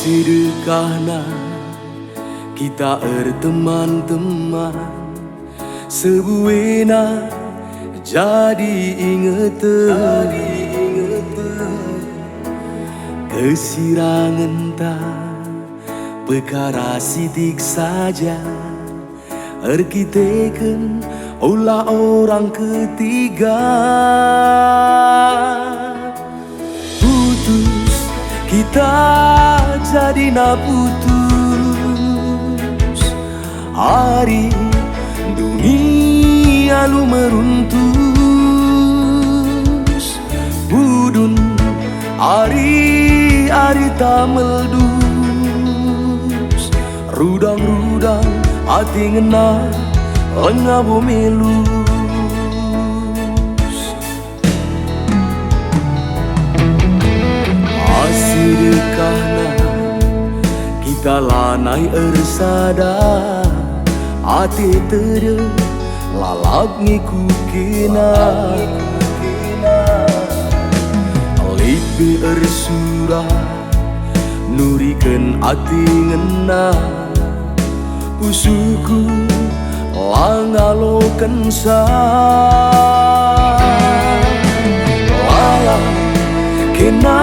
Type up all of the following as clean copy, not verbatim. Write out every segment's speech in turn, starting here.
Masihkah kita berteman-teman sebuena jadi ingatan kesirangan tak perkara sidik saja erkitekan olah orang ketiga putus kita jadi nak putus hari dunia lu meruntus budun hari-hari tak meldus rudang-rudang hati ngena engabu melus masih dekahna kita lanai ersada hati tere lalap ngikukina lipi ersura nurikan hati ngena pusuku langalokan sa lala kena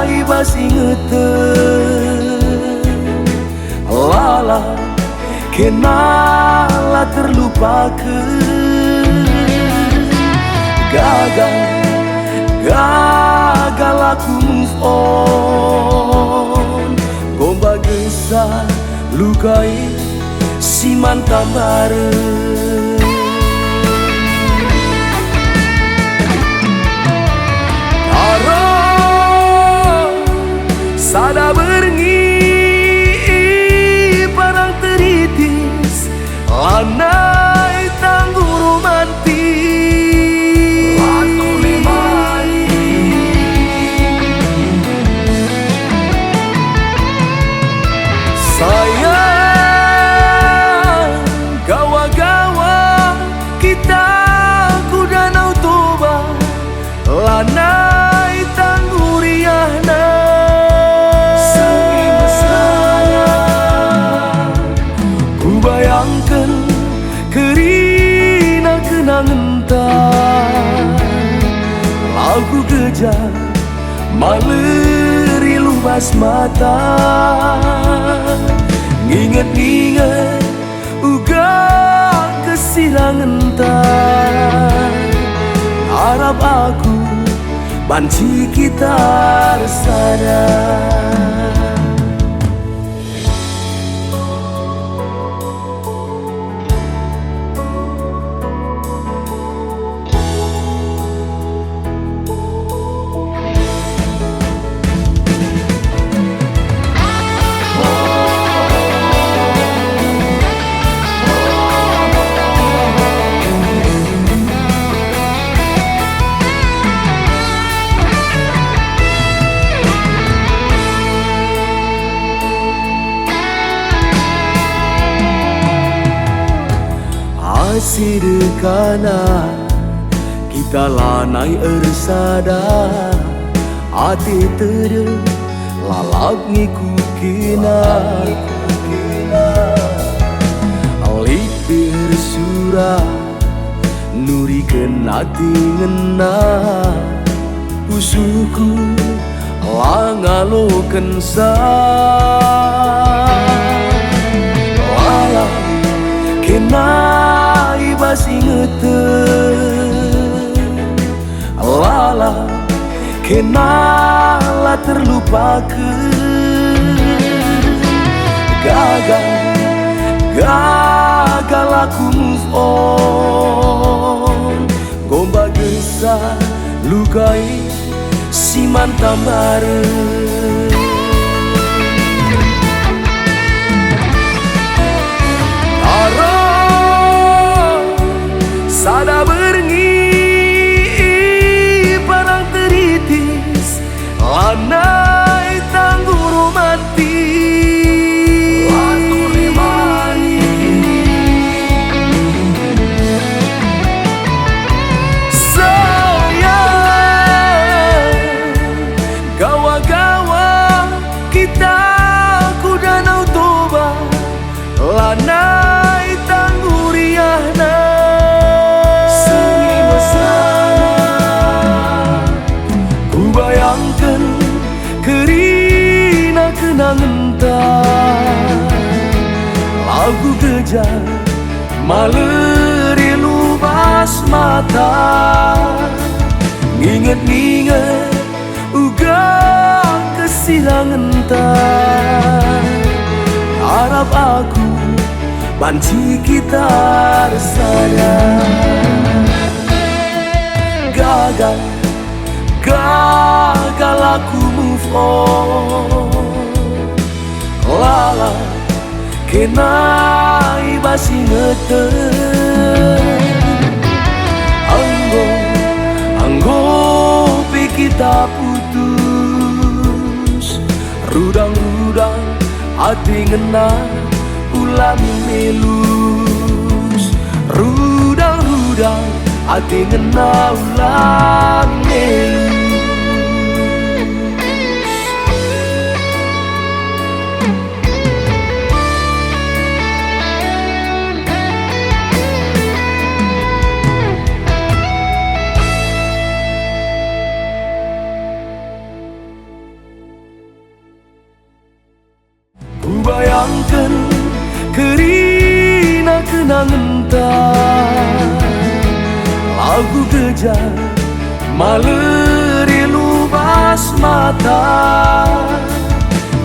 ibas ingeten lala kenala terlupakan gagal aku move on gomba gesah lukai si mantan bareng karo sada berngi parang teritis lanai tangguh romantis latu lemai sayang gawa-gawa kita ku danau toba lanai tangguh riahna bayangkan kerina kenangan tak lagu kejar maleri lubas mata nginget-nginget uga kesirangan tak harap aku banci kita sadar masih dekana kita lanai ersada hati tere lalap ngikukina alik bersura nurikan hati ngena pusuku langalokan sa lala kena ibas ingeten lala kenala terlupakan gagal aku move on sukai si mantam bareng. Sada berengi parang teritis lanai tangguh romantis waktu remani sayang gawa-gawa kita ku Danau Toba lanai tangguh riahna kerina kenangan lagu kejar maleri lubas mata nginget-nginget uga kesilangan harap aku banci kita rasanya gagal aku move on lala kenai basi ngeten anggo pe kita putus rudang-rudang hati ngena ulam melus rudang-rudang hati ngena ulam melus. Bayangkan kerina kenangan lagu kejar maleri lubas mata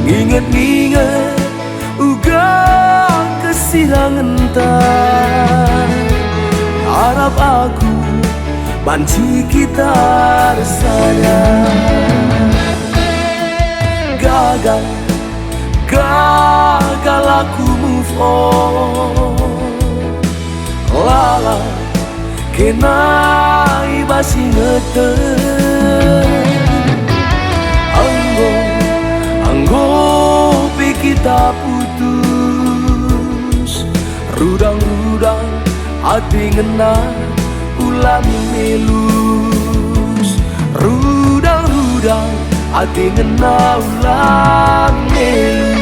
nginget-nginget uga kesilangan harap aku banci kita rasanya gagal aku move on lala kenai basi ngeten anggo pe kita putus rudang-rudang hati ngena ulam melus rudang-rudang hati ngena ulam melus.